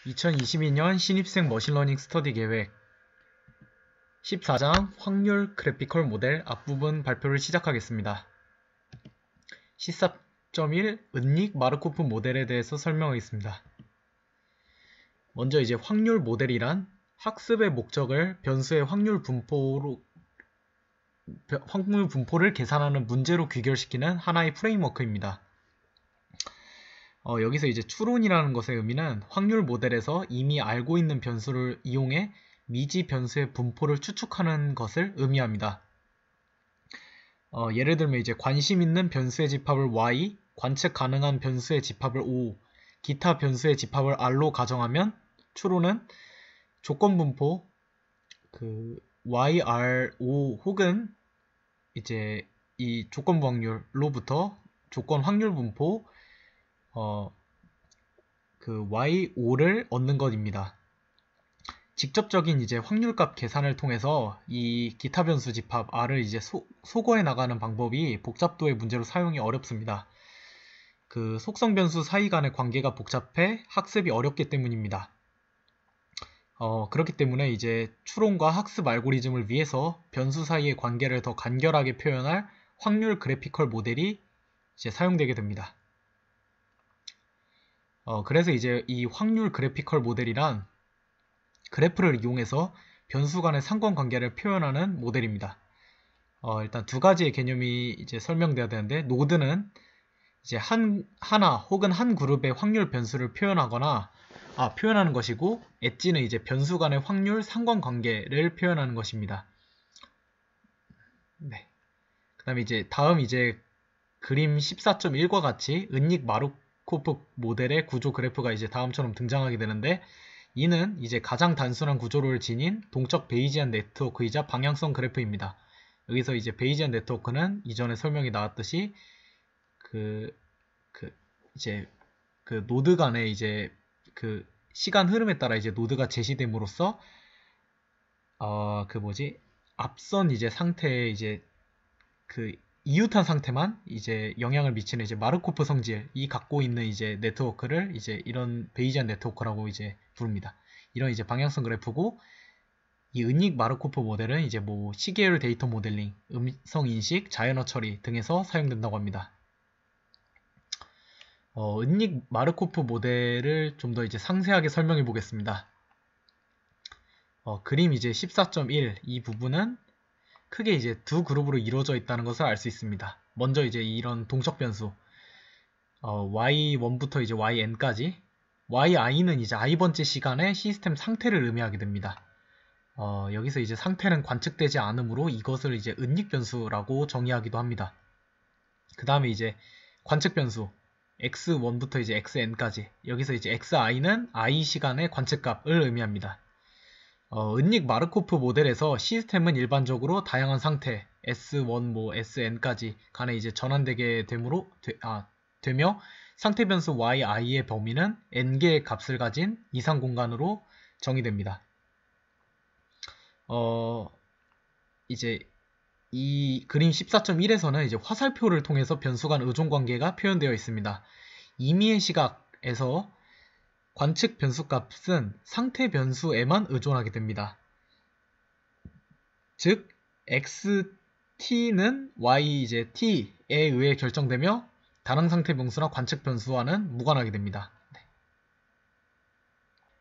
2022년 신입생 머신러닝 스터디 계획 14장 확률 그래피컬 모델 앞부분 발표를 시작하겠습니다. 14.1 은닉 마르코프 모델에 대해서 설명하겠습니다. 먼저 이제 확률 모델이란 학습의 목적을 변수의 확률 분포를 계산하는 문제로 귀결시키는 하나의 프레임워크입니다. 여기서 이제 추론이라는 것의 의미는 확률 모델에서 이미 알고 있는 변수를 이용해 미지 변수의 분포를 추측하는 것을 의미합니다. 예를 들면 이제 관심 있는 변수의 집합을 y, 관측 가능한 변수의 집합을 o, 기타 변수의 집합을 r로 가정하면 추론은 조건 분포 y, r, o 혹은 이제 이 조건부 확률로부터 조건 확률 분포 y5를 얻는 것입니다. 직접적인 이제 확률값 계산을 통해서 이 기타 변수 집합 r을 이제 소거해 나가는 방법이 복잡도의 문제로 사용이 어렵습니다. 속성 변수 사이 간의 관계가 복잡해 학습이 어렵기 때문입니다. 그렇기 때문에 이제 추론과 학습 알고리즘을 위해서 변수 사이의 관계를 더 간결하게 표현할 확률 그래피컬 모델이 이제 사용되게 됩니다. 그래서 이제 이 확률 그래피컬 모델이란 그래프를 이용해서 변수 간의 상관관계를 표현하는 모델입니다. 일단 두 가지의 개념이 이제 설명되어야 되는데, 노드는 이제 하나 혹은 한 그룹의 확률 변수를 표현하는 것이고, 엣지는 이제 변수 간의 확률 상관관계를 표현하는 것입니다. 네. 그다음에 다음 그림 14.1과 같이 은닉 마르코프 모델의 구조 그래프가 이제 다음처럼 등장하게 되는데, 이는 이제 가장 단순한 구조를 지닌 동적 베이지안 네트워크이자 방향성 그래프입니다. 여기서 이제 베이지안 네트워크는 이전에 설명이 나왔듯이 노드 간의 시간 흐름에 따라 이제 노드가 제시됨으로써 앞선 이제 상태에 이웃한 상태만 이제 영향을 미치는 이제 마르코프 성질이 갖고 있는 이제 네트워크를 이제 이런 베이지안 네트워크라고 이제 부릅니다. 이런 이제 방향성 그래프고, 이 은닉 마르코프 모델은 이제 시계열 데이터 모델링, 음성 인식, 자연어 처리 등에서 사용된다고 합니다. 은닉 마르코프 모델을 좀 더 이제 상세하게 설명해 보겠습니다. 그림 이제 14.1 이 부분은 크게 이제 두 그룹으로 이루어져 있다는 것을 알 수 있습니다. 먼저 이제 이런 동적 변수 y1부터 이제 yn까지, yi는 이제 i번째 시간의 시스템 상태를 의미하게 됩니다. 여기서 이제 상태는 관측되지 않으므로 이것을 이제 은닉 변수라고 정의하기도 합니다. 그 다음에 이제 관측 변수 x1부터 이제 xn까지, 여기서 이제 xi는 i 시간의 관측값을 의미합니다. 은닉 마르코프 모델에서 시스템은 일반적으로 다양한 상태 S1, Sn까지 간에 이제 전환되게 되며 상태 변수 yi의 범위는 n개의 값을 가진 이상 공간으로 정의됩니다. 이제 이 그림 14.1에서는 이제 화살표를 통해서 변수 간 의존 관계가 표현되어 있습니다. 임의의 시각에서 관측 변수 값은 상태 변수에만 의존하게 됩니다. 즉, xt는 y 이제 t에 의해 결정되며 다른 상태 변수나 관측 변수와는 무관하게 됩니다. 네.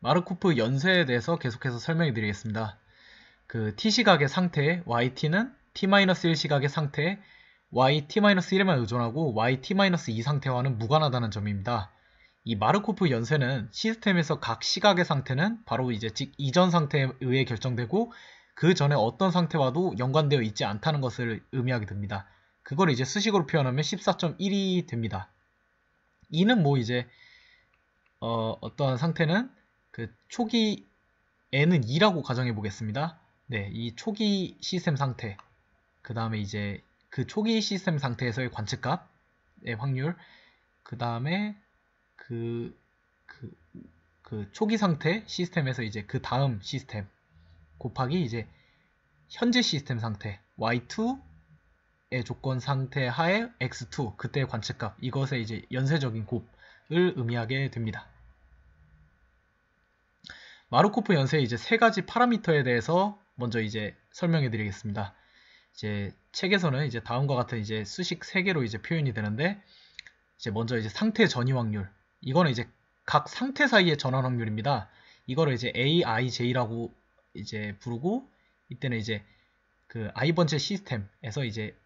마르코프 연쇄에 대해서 계속해서 설명해 드리겠습니다. t 시각의 상태 yt는 t-1 시각의 상태 yt-1에만 의존하고 yt-2 상태와는 무관하다는 점입니다. 이 마르코프 연쇄는 시스템에서 각 시각의 상태는 바로 이제 이전 상태에 의해 결정되고 그 전에 어떤 상태와도 연관되어 있지 않다는 것을 의미하게 됩니다. 그걸 이제 수식으로 표현하면 14.1이 됩니다. 이는 어떠한 상태는 초기 n은 2라고 가정해 보겠습니다. 네, 이 초기 시스템 상태, 그 다음에 이제 그 초기 시스템 상태에서의 관측값의 확률, 그 다음에 초기 상태 시스템에서 이제 그 다음 시스템 곱하기 이제 현재 시스템 상태 y2의 조건 상태 하에 x2 그때의 관측값, 이것의 이제 연쇄적인 곱을 의미하게 됩니다. 마르코프 연쇄의 이제 세 가지 파라미터에 대해서 먼저 이제 설명해 드리겠습니다. 이제 책에서는 이제 다음과 같은 이제 수식 3개로 이제 표현이 되는데, 이제 먼저 이제 상태 전이 확률. 이거는 이제 각 상태 사이의 전환 확률입니다. 이거를 이제 AIJ라고 이제 부르고, 이때는 이제 그 i번째 시스템에서 이제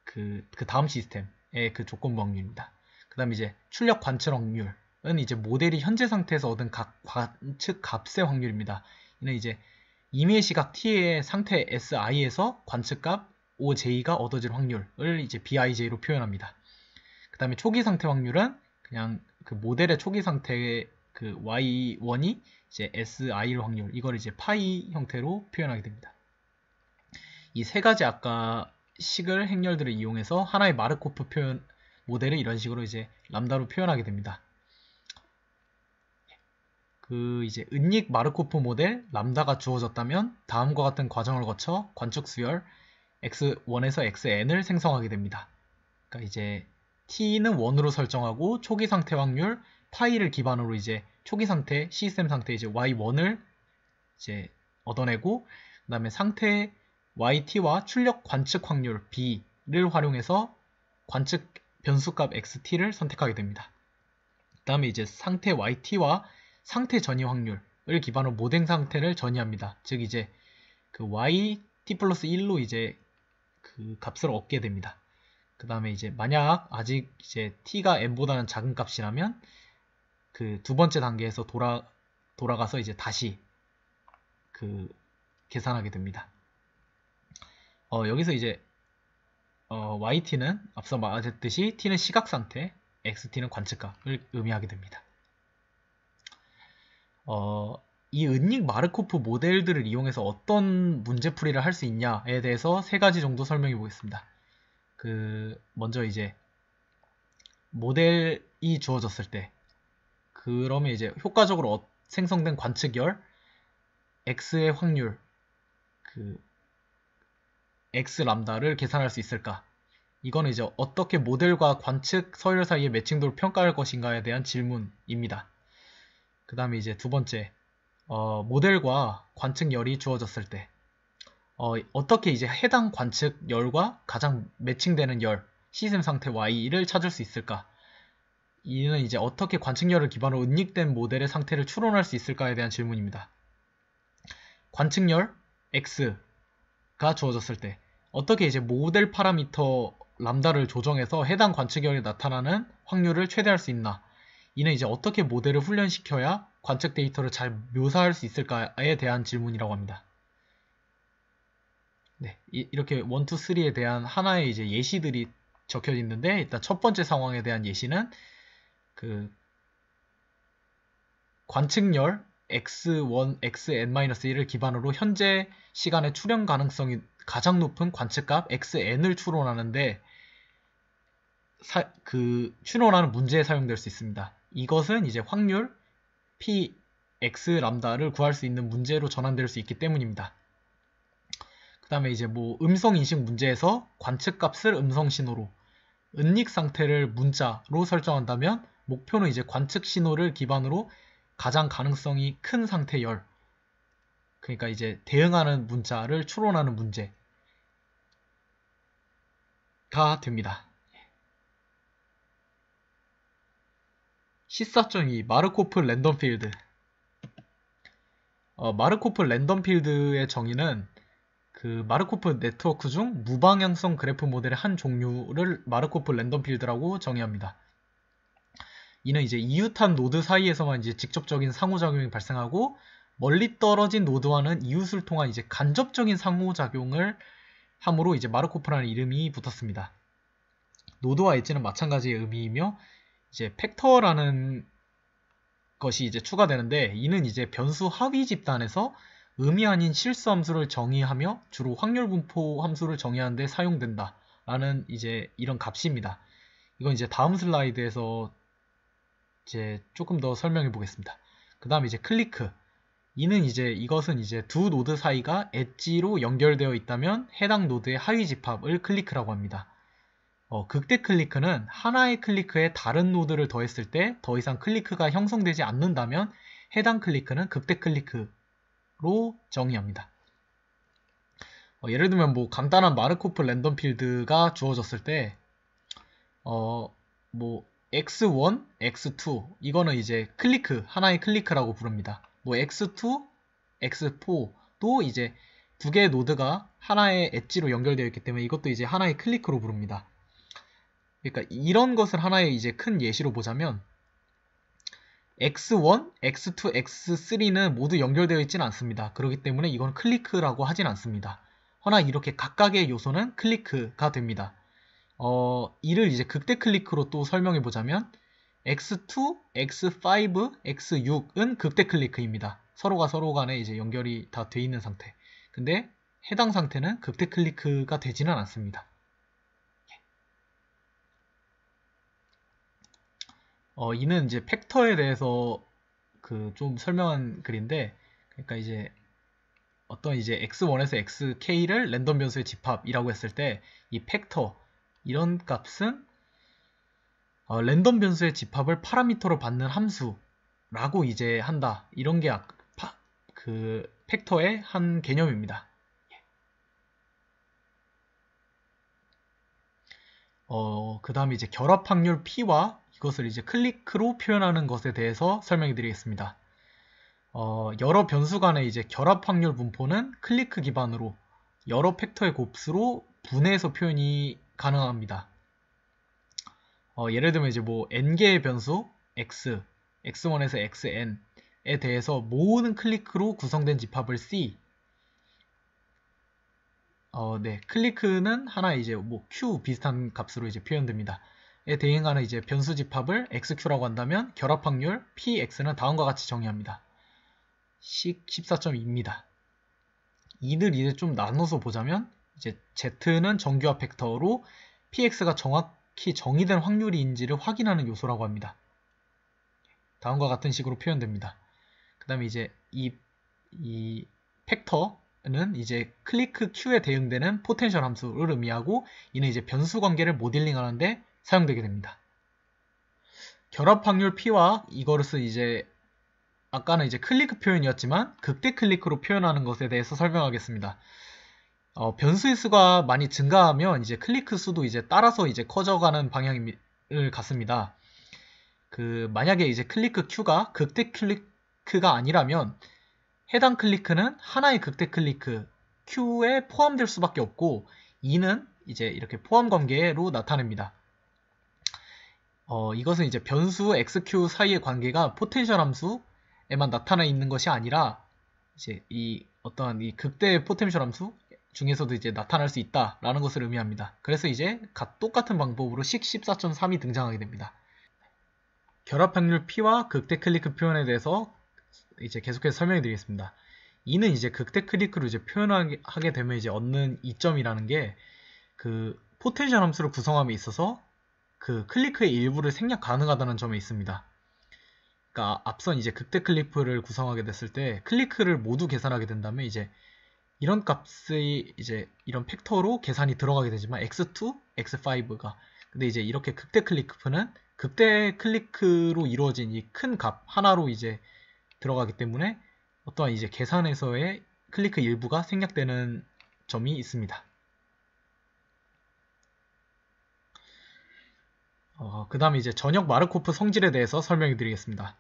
그 다음 시스템의 그 조건부 확률입니다. 그 다음에 이제 출력 관측 확률은 이제 모델이 현재 상태에서 얻은 각 관측 값의 확률입니다. 이는 이제 임의 시각 t의 상태 si에서 관측값 oj가 얻어질 확률을 이제 bij로 표현합니다. 그 다음에 초기 상태 확률은 그냥 그 모델의 초기 상태의 그 y1이 이제 si일 확률, 이걸 이제 파이 형태로 표현하게 됩니다. 이 세 가지 아까 식을 행렬들을 이용해서 하나의 마르코프 표현 모델을 이런 식으로 이제 람다로 표현하게 됩니다. 그 이제 은닉 마르코프 모델 람다가 주어졌다면 다음과 같은 과정을 거쳐 관측 수열 x1에서 xn을 생성하게 됩니다. 그러니까 이제 t는 1으로 설정하고 초기 상태 확률 파이를 기반으로 이제 초기 상태 시스템 상태 이제 y1을 이제 얻어내고, 그 다음에 상태 yt와 출력 관측 확률 b를 활용해서 관측 변수값 xt를 선택하게 됩니다. 그 다음에 이제 상태 yt와 상태 전이 확률을 기반으로 모델 상태를 전이합니다. 즉 이제 그 yt 플러스 1로 이제 그 값을 얻게 됩니다. 그 다음에 이제 만약 아직 이제 t가 n보다는 작은 값이라면 그 두 번째 단계에서 돌아가서 이제 다시 그 계산하게 됩니다. 여기서 이제 yt는 앞서 말했듯이 t는 시각 상태, xt는 관측값을 의미하게 됩니다. 이 은닉 마르코프 모델들을 이용해서 어떤 문제풀이를 할 수 있냐에 대해서 세 가지 정도 설명해 보겠습니다. 먼저 이제 모델이 주어졌을 때, 그러면 이제 효과적으로 생성된 관측열 x의 확률 x 람다를 계산할 수 있을까? 이거는 이제 어떻게 모델과 관측 서열 사이의 매칭도를 평가할 것인가에 대한 질문입니다. 그 다음에 이제 두 번째, 모델과 관측열이 주어졌을 때 어떻게 이제 해당 관측열과 가장 매칭되는 열, 시스템 상태 y를 찾을 수 있을까? 이는 이제 어떻게 관측열을 기반으로 은닉된 모델의 상태를 추론할 수 있을까에 대한 질문입니다. 관측열 x가 주어졌을 때 어떻게 이제 모델 파라미터 람다를 조정해서 해당 관측열이 나타나는 확률을 최대할 수 있나? 이는 이제 어떻게 모델을 훈련시켜야 관측 데이터를 잘 묘사할 수 있을까에 대한 질문이라고 합니다. 네, 이렇게 1, 2, 3에 대한 하나의 이제 예시들이 적혀 있는데, 일단 첫 번째 상황에 대한 예시는 그 관측열 x1, xn-1을 기반으로 현재 시간의 출현 가능성이 가장 높은 관측값 xn을 추론하는데 추론하는 문제에 사용될 수 있습니다. 이것은 이제 확률 px 람다를 구할 수 있는 문제로 전환될 수 있기 때문입니다. 그 다음에 이제 음성 인식 문제에서 관측값을 음성 신호로, 은닉 상태를 문자로 설정한다면 목표는 이제 관측 신호를 기반으로 가장 가능성이 큰 상태 열, 그러니까 이제 대응하는 문자를 추론하는 문제가 됩니다. 14.2 마르코프 랜덤 필드. 마르코프 랜덤 필드의 정의는 그 마르코프 네트워크 중 무방향성 그래프 모델의 한 종류를 마르코프 랜덤 필드라고 정의합니다. 이는 이제 이웃한 노드 사이에서만 이제 직접적인 상호작용이 발생하고, 멀리 떨어진 노드와는 이웃을 통한 이제 간접적인 상호작용을 함으로 이제 마르코프라는 이름이 붙었습니다. 노드와 엣지는 마찬가지의 의미이며, 이제 팩터라는 것이 이제 추가되는데, 이는 이제 변수 하위 집단에서 의미 아닌 실수 함수를 정의하며 주로 확률 분포 함수를 정의하는 데 사용된다 라는 이제 이런 값입니다. 이건 이제 다음 슬라이드에서 이제 조금 더 설명해 보겠습니다. 그 다음에 이제 클리크. 이것은 이제 두 노드 사이가 엣지로 연결되어 있다면 해당 노드의 하위 집합을 클리크라고 합니다. 극대 클리크는 하나의 클리크에 다른 노드를 더했을 때 더 이상 클리크가 형성되지 않는다면 해당 클리크는 극대 클리크로 정의합니다. 예를 들면 뭐 간단한 마르코프 랜덤 필드가 주어졌을 때 뭐 x1, x2 이거는 이제 클리크, 하나의 클리크라고 부릅니다. 뭐 x2, x4도 이제 두 개의 노드가 하나의 엣지로 연결되어 있기 때문에 이것도 이제 하나의 클리크로 부릅니다. 그러니까 이런 것을 하나의 이제 큰 예시로 보자면 x1, x2, x3는 모두 연결되어 있지는 않습니다. 그렇기 때문에 이건 클리크라고 하진 않습니다. 허나 이렇게 각각의 요소는 클리크가 됩니다. 이를 이제 극대 클리크로 또 설명해 보자면 x2, x5, x6은 극대 클리크입니다. 서로가 서로 간에 이제 연결이 다 돼 있는 상태. 근데 해당 상태는 극대 클리크가 되지는 않습니다. 이는 이제 팩터에 대해서 좀 설명한 글인데, 그러니까 이제 어떤 이제 x1에서 xk를 랜덤 변수의 집합이라고 했을 때 이 팩터 이런 값은 랜덤 변수의 집합을 파라미터로 받는 함수라고 이제 한다. 이런 게 그 팩터의 한 개념입니다. 그 다음에 이제 결합 확률 P와 이것을 이제 클리크로 표현하는 것에 대해서 설명해 드리겠습니다. 여러 변수 간의 이제 결합 확률 분포는 클리크 기반으로 여러 팩터의 곱수로 분해해서 표현이 가능합니다. 예를 들면 이제 뭐 n개의 변수 x, x1에서 xn에 대해서 모든 클리크로 구성된 집합을 C. 네, 클리크는 하나 이제 뭐 q 비슷한 값으로 이제 표현됩니다. 에 대응하는 이제 변수 집합을 xq라고 한다면 결합 확률 px는 다음과 같이 정의합니다. 14.2입니다. 이들 이제 좀 나눠서 보자면 이제 z는 정규화 팩터로 px가 정확히 정의된 확률인지를 확인하는 요소라고 합니다. 다음과 같은 식으로 표현됩니다. 그 다음에 이제 이 팩터는 이제 클리크 Q에 대응되는 포텐셜 함수를 의미하고 이는 이제 변수 관계를 모델링하는데 사용되게 됩니다. 결합 확률 P와 이것을 이제 아까는 이제 클리크 표현이었지만 극대 클리크로 표현하는 것에 대해서 설명하겠습니다. 변수의 수가 많이 증가하면 이제 클리크 수도 이제 따라서 이제 커져가는 방향을 갖습니다. 만약에 이제 클리크 Q가 극대 클리크가 아니라면 해당 클리크는 하나의 극대 클리크 Q에 포함될 수밖에 없고 이는 이제 이렇게 포함 관계로 나타냅니다. 이것은 이제 변수 xq 사이의 관계가 포텐셜 함수에만 나타나 있는 것이 아니라 이제 어떠한 이 극대 포텐셜 함수 중에서도 이제 나타날 수 있다라는 것을 의미합니다. 그래서 이제 똑같은 방법으로 식 14.3이 등장하게 됩니다. 결합 확률 P와 극대 클리크 표현에 대해서 이제 계속해서 설명해 드리겠습니다. 이는 이제 극대 클리크로 이제 표현하게 되면 이제 얻는 이점이라는 게 포텐셜 함수를 구성함에 있어서 클리크의 일부를 생략 가능하다는 점에 있습니다. 그러니까 앞선 이제 극대 클리크를 구성하게 됐을 때 클리크를 모두 계산하게 된다면 이제 이런 값의 이제 이런 팩터로 계산이 들어가게 되지만 x2, x5가 근데 이제 이렇게 극대 클리크는 극대 클리크로 이루어진 이 큰 값 하나로 이제 들어가기 때문에 어떠한 이제 계산에서의 클리크 일부가 생략되는 점이 있습니다. 그 다음에 이제 전역 마르코프 성질에 대해서 설명해 드리겠습니다.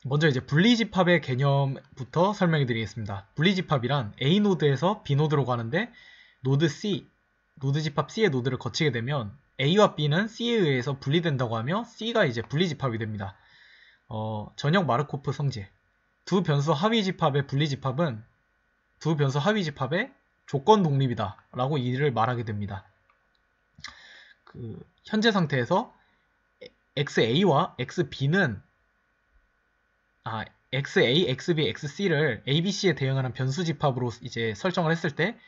먼저 이제 분리집합의 개념부터 설명해 드리겠습니다. 분리집합이란 A 노드에서 B 노드로 가는데 노드 C, 노드 집합 C의 노드를 거치게 되면 A와 B는 C에 의해서 분리된다고 하며 C가 이제 분리집합이 됩니다. 전역 마르코프 성질. 두 변수 하위 집합의 분리집합은 두 변수 하위 집합의 조건 독립이다 라고 이를 말하게 됩니다. 현재 상태에서 XA와 XB는 XA, XB, XC를 ABC에 대응하는 변수 집합으로 이제 설정을 했을 때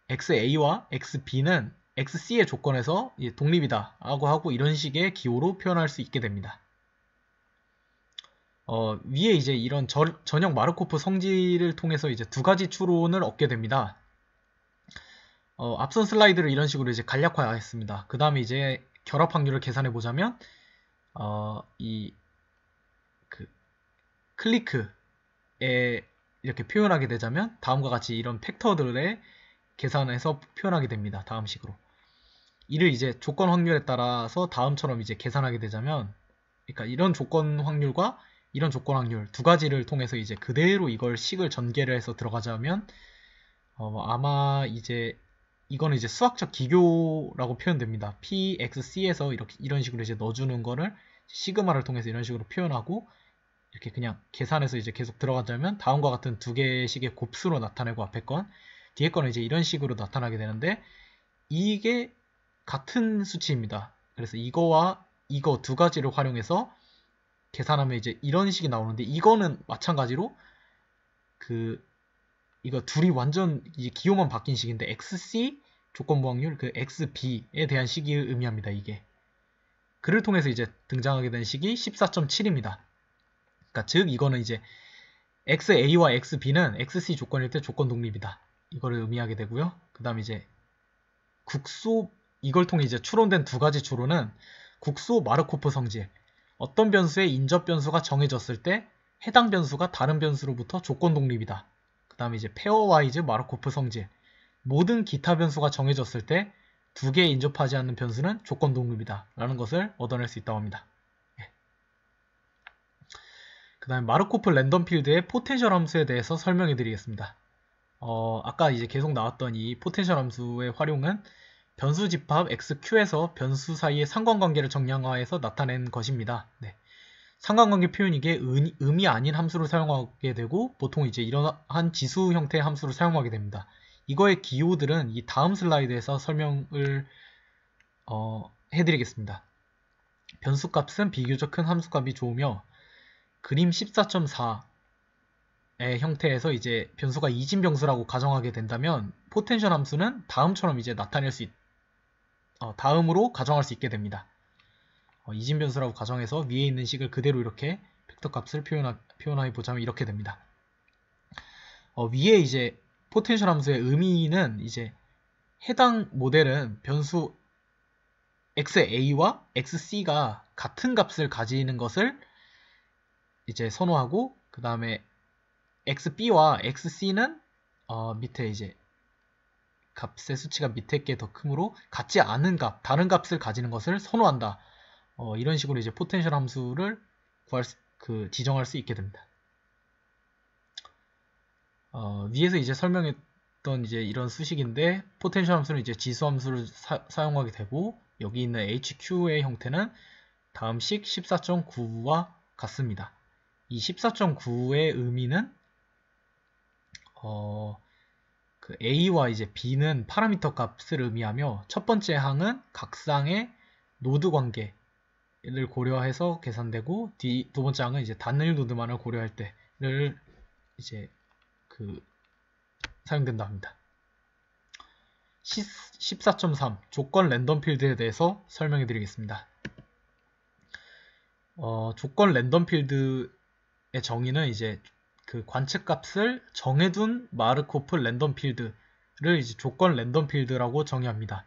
XA와 XB는 XC의 조건에서 독립이다 라고 하고 이런 식의 기호로 표현할 수 있게 됩니다. 위에 이제 이런 전역 마르코프 성질을 통해서 이제 두 가지 추론을 얻게 됩니다. 앞선 슬라이드를 이런 식으로 이제 간략화했습니다. 그 다음에 이제 결합 확률을 계산해 보자면 이 그 클리크에 이렇게 표현하게 되자면 다음과 같이 이런 팩터들의 계산해서 표현하게 됩니다. 다음 식으로. 이를 이제 조건 확률에 따라서 다음처럼 이제 계산하게 되자면, 그러니까 이런 조건 확률과 이런 조건 확률 두 가지를 통해서 이제 그대로 이걸 식을 전개를 해서 들어가자면, 아마 이제 이거는 이제 수학적 기교라고 표현됩니다. PXC에서 이런 식으로 이제 넣어주는 거를 시그마를 통해서 이런 식으로 표현하고, 이렇게 그냥 계산해서 이제 계속 들어가자면 다음과 같은 두 개의 식의 곱수로 나타내고 앞에 건, 뒤에 거는 이제 이런 식으로 나타나게 되는데, 이게 같은 수치입니다. 그래서 이거와 이거 두 가지를 활용해서 계산하면 이제 이런 식이 나오는데, 이거는 마찬가지로 이거 둘이 완전 이제 기호만 바뀐 식인데, XC 조건부 확률, 그 XB에 대한 식을 의미합니다. 이게 그를 통해서 이제 등장하게 된 식이 14.7입니다. 그러니까 즉 이거는 이제 XA와 XB는 XC 조건일 때 조건 독립이다. 이거를 의미하게 되고요. 그 다음 이제 국소, 이걸 통해 이제 추론된 두 가지 추론은 국소 마르코프 성질, 어떤 변수의 인접 변수가 정해졌을 때 해당 변수가 다른 변수로부터 조건 독립이다. 그 다음에 이제 페어와이즈 마르코프 성질, 모든 기타 변수가 정해졌을 때 두 개에 인접하지 않는 변수는 조건 독립이다 라는 것을 얻어낼 수 있다고 합니다. 그 다음에 마르코프 랜덤 필드의 포텐셜 함수에 대해서 설명해 드리겠습니다. 아까 이제 계속 나왔던 이 포텐셜 함수의 활용은 변수 집합 XQ에서 변수 사이의 상관관계를 정량화해서 나타낸 것입니다. 네. 상관관계 표현이기에 의미 아닌 함수를 사용하게 되고, 보통 이제 이러한 지수 형태의 함수를 사용하게 됩니다. 이거의 기호들은 이 다음 슬라이드에서 설명을 해드리겠습니다. 변수값은 비교적 큰 함수값이 좋으며, 그림 14.4의 형태에서 이제 변수가 이진변수라고 가정하게 된다면 포텐셜 함수는 다음처럼 이제 다음으로 가정할 수 있게 됩니다. 이진변수라고 가정해서 위에 있는 식을 그대로 이렇게 벡터 값을 표현해 보자면 이렇게 됩니다. 위에 이제 포텐셜 함수의 의미는 이제 해당 모델은 변수 XA와 XC가 같은 값을 가지는 것을 이제 선호하고, 그 다음에 XB와 XC는 밑에 이제 값의 수치가 밑에 게 더 크므로 같지 않은 값, 다른 값을 가지는 것을 선호한다. 이런 식으로 이제 포텐셜 함수를 지정할 수 있게 됩니다. 위에서 이제 설명했던 이제 이런 수식인데, 포텐셜 함수는 이제 지수 함수를 사용하게 되고, 여기 있는 HQ의 형태는 다음 식 14.9와 같습니다. 이 14.9의 의미는 그 A와 이제 B는 파라미터 값을 의미하며, 첫 번째 항은 각 쌍의 노드 관계를 고려해서 계산되고, 두 번째 항은 이제 단일 노드만을 고려할 때를 이제 사용된다 합니다. 14.3 조건 랜덤 필드에 대해서 설명해 드리겠습니다. 조건 랜덤 필드의 정의는 이제 그 관측값을 정해둔 마르코프 랜덤 필드를 이제 조건 랜덤 필드라고 정의합니다.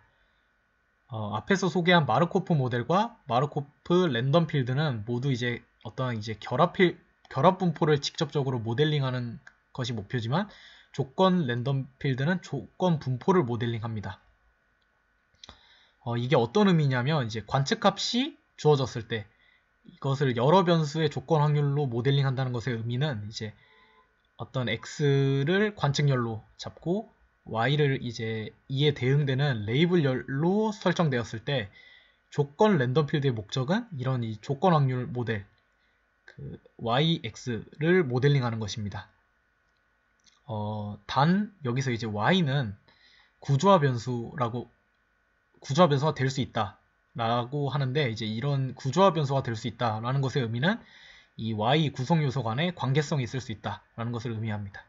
앞에서 소개한 마르코프 모델과 마르코프 랜덤 필드는 모두 이제 어떤 이제 결합 분포를 직접적으로 모델링하는 것이 목표지만, 조건 랜덤 필드는 조건 분포를 모델링합니다. 이게 어떤 의미냐면, 이제 관측값이 주어졌을 때 이것을 여러 변수의 조건 확률로 모델링한다는 것의 의미는, 이제 어떤 x를 관측열로 잡고 y를 이제 이에 대응되는 레이블열로 설정되었을 때, 조건 랜덤 필드의 목적은 이런 이 조건 확률 모델 yx를 모델링하는 것입니다. 단 여기서 이제 y는 구조화 변수가 될 수 있다 라고 하는데, 이제 이런 구조화 변수가 될 수 있다 라는 것의 의미는 이 y 구성 요소 간에 관계성이 있을 수 있다 라는 것을 의미합니다.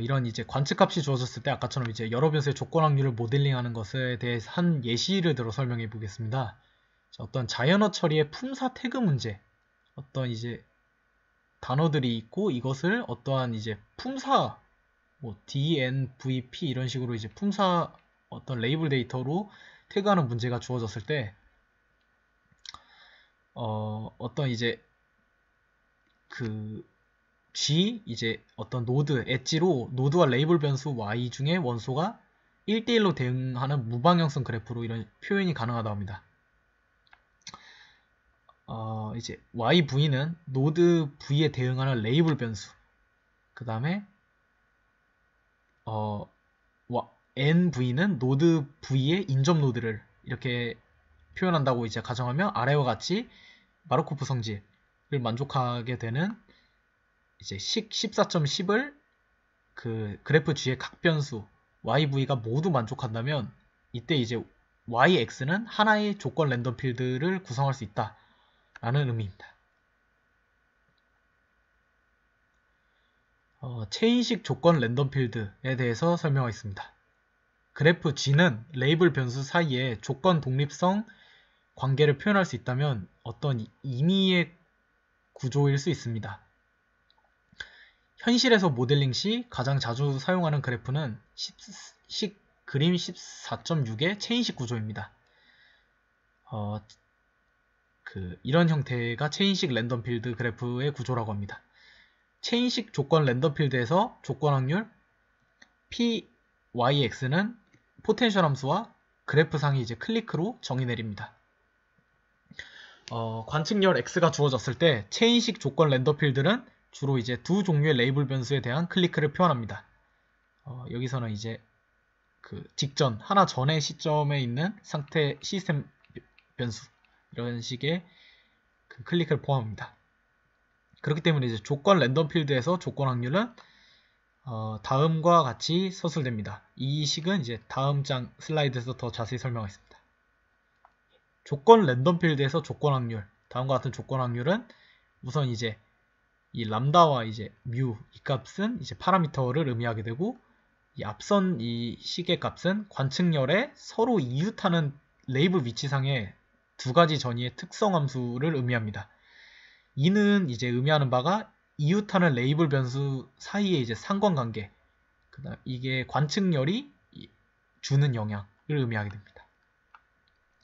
이런 이제 관측값이 주어졌을 때 아까처럼 이제 여러 변수의 조건 확률을 모델링하는 것에 대해서 한 예시를 들어 설명해 보겠습니다. 어떤 자연어 처리의 품사 태그 문제, 어떤 이제 단어들이 있고, 이것을 어떠한 이제 품사 DNVP 이런 식으로 이제 품사 어떤 레이블 데이터로 태그하는 문제가 주어졌을 때, 어떤 이제 그 G 이제 어떤 노드 엣지로 노드와 레이블 변수 Y 중에 원소가 1대1로 대응하는 무방향성 그래프로 이런 표현이 가능하다고 합니다. 이제 YV는 노드 V에 대응하는 레이블 변수, 그 다음에 NV는 노드 V의 인접 노드를 이렇게 표현한다고 이제 가정하면 아래와 같이 마르코프 성질을 만족하게 되는 이제 14.10을 그 그래프 G의 각 변수 YV가 모두 만족한다면 이때 이제 YX는 하나의 조건 랜덤 필드를 구성할 수 있다 라는 의미입니다. 체인식 조건 랜덤 필드에 대해서 설명하겠습니다. 그래프 G는 레이블 변수 사이에 조건 독립성 관계를 표현할 수 있다면 어떤 임의의 구조일 수 있습니다. 현실에서 모델링 시 가장 자주 사용하는 그래프는 그림 14.6의 체인식 구조입니다. 이런 형태가 체인식 랜덤 필드 그래프의 구조라고 합니다. 체인식 조건 랜덤 필드에서 조건 확률 PYX는 포텐셜 함수와 그래프상이 이제 클리크로 정의 내립니다. 관측열 X가 주어졌을 때 체인식 조건 랜덤 필드는 주로 이제 두 종류의 레이블 변수에 대한 클리크를 표현합니다. 여기서는 이제 그 직전, 하나 전의 시점에 있는 상태 시스템 변수 이런 식의 그 클리크를 포함합니다. 그렇기 때문에 이제 조건 랜덤 필드에서 조건 확률은 다음과 같이 서술됩니다. 이 식은 이제 다음 장 슬라이드에서 더 자세히 설명하겠습니다. 조건 랜덤 필드에서 조건 확률, 다음과 같은 조건 확률은 우선 이제 이 람다와 이제 뮤 이 값은 이제 파라미터를 의미하게 되고 이 앞선 이 식의 값은 관측열에 서로 이웃하는 레이블 위치상의 두 가지 전위의 특성 함수를 의미합니다. 이는 이제 의미하는 바가 이웃하는 레이블 변수 사이의 이제 상관관계, 그다음 이게 관측열이 주는 영향을 의미하게 됩니다.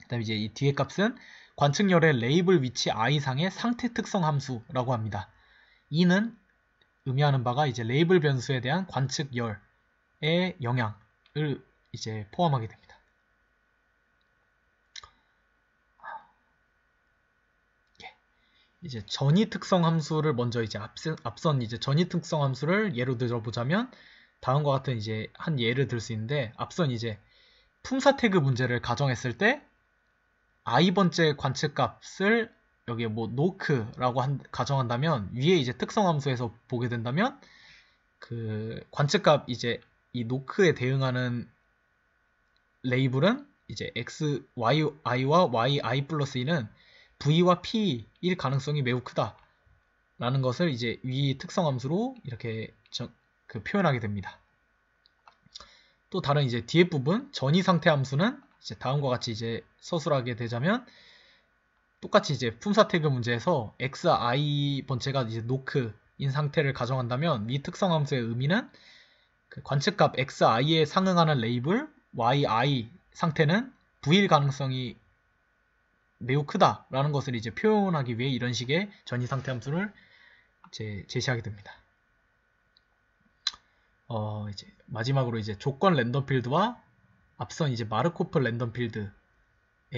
그다음 이제 이 뒤의 값은 관측열의 레이블 위치 i상의 상태 특성 함수라고 합니다. 이는 의미하는 바가 이제 레이블 변수에 대한 관측열의 영향을 이제 포함하게 됩니다. 이제 전위 특성 함수를 먼저 이제 앞선 이제 전위 특성 함수를 예로 들어보자면 다음과 같은 이제 한 예를 들 수 있는데 앞선 이제 품사 태그 문제를 가정했을 때 i번째 관측값을 여기에 뭐 노크라고 가정한다면 위에 이제 특성 함수에서 보게 된다면 그 관측값 이제 이 노크에 대응하는 레이블은 이제 x, yi와 yi 플러스 1은 v와 p일 가능성이 매우 크다 라는 것을 이제 위 특성 함수로 이렇게 표현하게 됩니다. 또 다른 이제 뒤에 부분 전위 상태 함수는 이제 다음과 같이 이제 서술하게 되자면 똑같이 이제 품사 태그 문제에서 xi 번째가 이제 노크인 상태를 가정한다면 위 특성 함수의 의미는 그 관측값 xi에 상응하는 레이블 yi 상태는 v일 가능성이 매우 크다라는 것을 이제 표현하기 위해 이런 식의 전위 상태 함수를 이제 제시하게 됩니다. 이제 마지막으로 이제 조건 랜덤 필드와 앞선 이제 마르코프 랜덤 필드에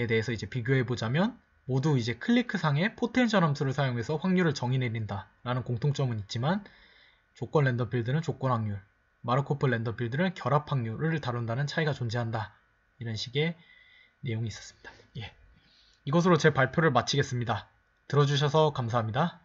대해서 이제 비교해 보자면 모두 이제 클리크상의 포텐셜 함수를 사용해서 확률을 정의 내린다 라는 공통점은 있지만 조건 랜덤 필드는 조건 확률, 마르코프 랜덤 필드는 결합 확률을 다룬다는 차이가 존재한다. 이런 식의 내용이 있었습니다. 예. 이것으로 제 발표를 마치겠습니다. 들어주셔서 감사합니다.